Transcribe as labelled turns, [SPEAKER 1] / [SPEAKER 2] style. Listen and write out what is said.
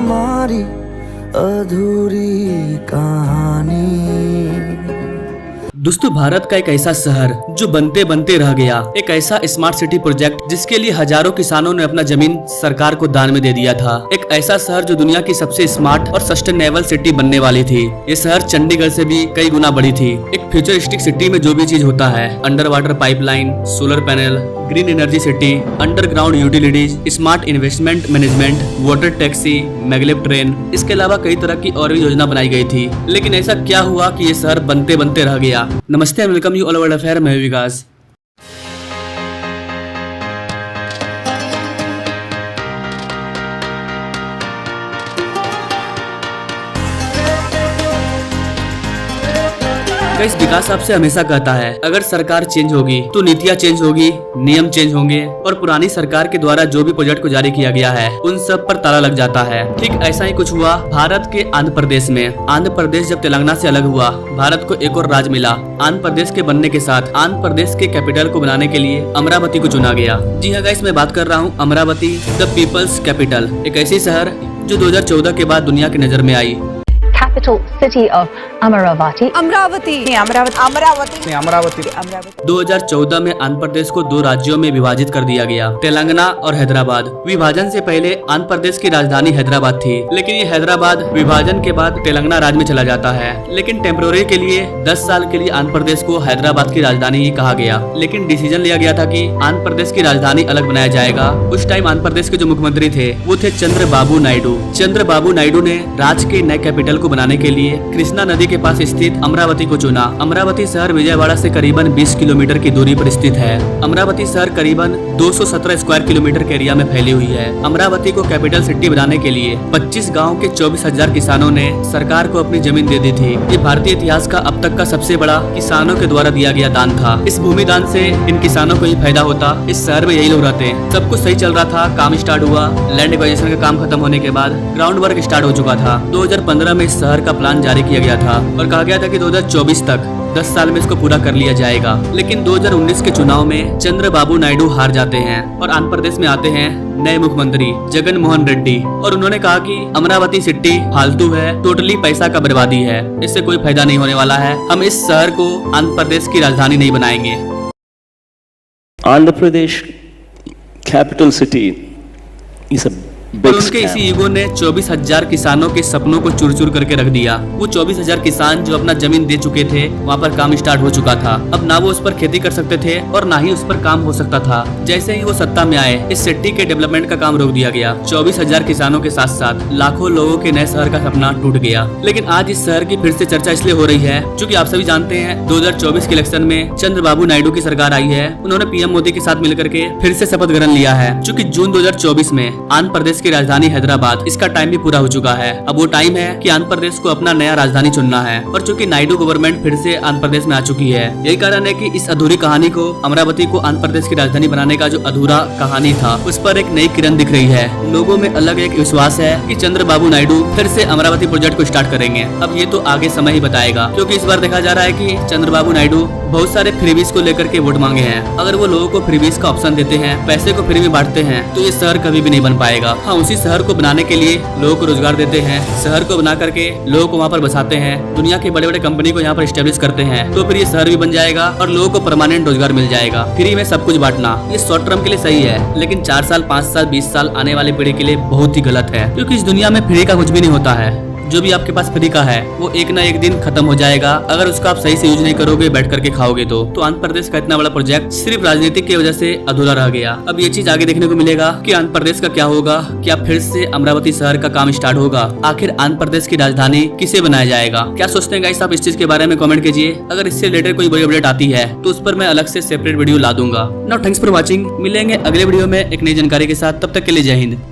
[SPEAKER 1] हमारी अधूरी कहानी।
[SPEAKER 2] दोस्तों, भारत का एक ऐसा शहर जो बनते बनते रह गया, एक ऐसा स्मार्ट सिटी प्रोजेक्ट जिसके लिए हजारों किसानों ने अपना जमीन सरकार को दान में दे दिया था। एक ऐसा शहर जो दुनिया की सबसे स्मार्ट और सस्टेनेबल सिटी बनने वाली थी। ये शहर चंडीगढ़ से भी कई गुना बड़ी थी। एक फ्यूचरिस्टिक सिटी में जो भी चीज होता है, under water pipeline, solar panel, green energy city, underground utilities, smart investment management, water taxi, maglev train, इसके अलावा कई तरह की और भी योजना बनाई गई थी। लेकिन ऐसा क्या हुआ कि ये शहर बनते बनते रह गया। नमस्ते, welcome you all over affair, मैं विकास। गाइस, विकास आपसे हमेशा कहता है अगर सरकार चेंज होगी तो नीतियाँ चेंज होगी, नियम चेंज होंगे और पुरानी सरकार के द्वारा जो भी प्रोजेक्ट को जारी किया गया है उन सब पर ताला लग जाता है। ठीक ऐसा ही कुछ हुआ भारत के आंध्र प्रदेश में। आंध्र प्रदेश जब तेलंगाना से अलग हुआ, भारत को एक और राज्य मिला। आंध्र प्रदेश के बनने के साथ आंध्र प्रदेश के कैपिटल को बनाने के लिए अमरावती को चुना गया। जी हाँ गाइस, मैं बात कर रहा हूँ अमरावती, द पीपल्स कैपिटल, एक ऐसी शहर जो 2014 के बाद दुनिया की नजर में आई।
[SPEAKER 3] Capital city of Amaravati.
[SPEAKER 4] Amravati
[SPEAKER 2] 2014 में आंध्र प्रदेश को दो राज्यों में विभाजित कर दिया गया, तेलंगाना और हैदराबाद। विभाजन से पहले आंध्र प्रदेश की राजधानी हैदराबाद थी, लेकिन ये हैदराबाद विभाजन के बाद तेलंगाना राज्य में चला जाता है। लेकिन टेम्पोररी के लिए 10 साल के लिए आंध्र प्रदेश को हैदराबाद की राजधानी ही कहा गया। लेकिन डिसीजन लिया गया था कि आंध्र प्रदेश की राजधानी अलग बनाया जाएगा। उस टाइम आंध्र प्रदेश के जो मुख्यमंत्री थे वो थे चंद्रबाबू नायडू। चंद्रबाबू नायडू ने राज्य के नए कैपिटल को बनाने के लिए कृष्णा नदी के पास स्थित अमरावती को चुना। अमरावती शहर विजयवाड़ा से करीबन 20 किलोमीटर की दूरी पर स्थित है। अमरावती शहर करीबन 217 स्क्वायर किलोमीटर के एरिया में फैली हुई है। अमरावती को कैपिटल सिटी बनाने के लिए 25 गाँव के 24,000 किसानों ने सरकार को अपनी जमीन दे दी थी। ये भारतीय इतिहास का अब तक का सबसे बड़ा किसानों के द्वारा दिया गया दान था। इस भूमि दान से इन किसानों को ही फायदा होता। इस शहर में यही लोग रहते। सब कुछ सही चल रहा था, काम स्टार्ट हुआ। लैंड एक्वाजिशन का काम खत्म होने के बाद ग्राउंड वर्क स्टार्ट हो चुका था। 2015 में इस शहर का प्लान जारी किया गया था और कहा गया था कि 2024 तक 10 साल में इसको पूरा कर लिया जाएगा। लेकिन 2019 के चुनाव में चंद्रबाबू नायडू हार जाते हैं और आंध्र प्रदेश में आते हैं नए मुख्यमंत्री जगन मोहन रेड्डी, और उन्होंने कहा कि अमरावती सिटी फालतू है, टोटली पैसा का बर्बादी है, इससे कोई फायदा नहीं होने वाला है। हम इस शहर को आंध्र प्रदेश की राजधानी नहीं बनाएंगे।
[SPEAKER 5] Andhra Pradesh capital city is
[SPEAKER 2] और उनके इसी ईगो ने 24,000 किसानों के सपनों को चूर चूर करके रख दिया। वो 24,000 किसान जो अपना जमीन दे चुके थे, वहाँ पर काम स्टार्ट हो चुका था। अब ना वो उस पर खेती कर सकते थे और ना ही उस पर काम हो सकता था। जैसे ही वो सत्ता में आए, इस सिटी के डेवलपमेंट का काम रोक दिया गया। 24,000 किसानों के साथ साथ लाखों लोगों के नए शहर का सपना टूट गया। लेकिन आज इस शहर की फिर से चर्चा इसलिए हो रही है क्योंकि आप सभी जानते हैं 2024 के इलेक्शन में चंद्रबाबू नायडू की सरकार आई है। उन्होंने पीएम मोदी के साथ मिलकर के फिर से शपथ ग्रहण लिया है। चूँकि जून 2024 में आंध्र प्रदेश की राजधानी हैदराबाद, इसका टाइम भी पूरा हो चुका है। अब वो टाइम है कि आंध्र प्रदेश को अपना नया राजधानी चुनना है। और चूंकि नायडू गवर्नमेंट फिर से आंध्र प्रदेश में आ चुकी है, यही कारण है कि इस अधूरी कहानी को, अमरावती को आंध्र प्रदेश की राजधानी बनाने का जो अधूरा कहानी था, उस पर एक नई किरण दिख रही है। लोगों में अलग एक विश्वास है कि चंद्रबाबू नायडू फिर से अमरावती प्रोजेक्ट को स्टार्ट करेंगे। अब ये तो आगे समय ही बताएगा, क्योंकि इस बार देखा जा रहा है कि चंद्रबाबू नायडू बहुत सारे फ्रीबीज को लेकर के वोट मांगे हैं। अगर वो लोगों को फ्रीबीज का ऑप्शन देते हैं, पैसे को फ्री में बांटते हैं, तो ये शहर कभी भी नहीं बन पाएगा। हाँ, उसी शहर को बनाने के लिए लोगों को रोजगार देते हैं, शहर को बना करके लोगों को वहाँ पर बसाते हैं, दुनिया के बड़े बड़े कंपनी को यहाँ पर स्टेब्लिश करते हैं, तो फिर ये शहर भी बन जाएगा और लोगों को परमानेंट रोजगार मिल जाएगा। फ्री में सब कुछ बांटना ये शॉर्ट टर्म के लिए सही है, लेकिन 4 साल, 5 साल, 20 साल आने वाली पीढ़ी के लिए बहुत ही गलत है। क्योंकि इस दुनिया में फ्री का कुछ भी नहीं होता है। जो भी आपके पास फ्री का है वो एक ना एक दिन खत्म हो जाएगा, अगर उसका आप सही से यूज नहीं करोगे, बैठ करके खाओगे तो आंध्र प्रदेश का इतना बड़ा प्रोजेक्ट सिर्फ राजनीतिक की वजह से अधूरा रह गया। अब ये चीज आगे देखने को मिलेगा कि आंध्र प्रदेश का क्या होगा। क्या फिर से अमरावती शहर का काम स्टार्ट होगा? आखिर आंध्र प्रदेश की राजधानी किसे बनाया जाएगा? क्या सोचते हैं गाइस आप इस चीज के बारे में कमेंट कीजिए। अगर इससे रिलेटेड कोई बड़ी अपडेट आती है तो उस पर मैं अलग से सेपरेट वीडियो ला दूंगा। Now thanks for watching. मिलेंगे अगले वीडियो में एक नई जानकारी के साथ, तब तक के लिए जय हिंद।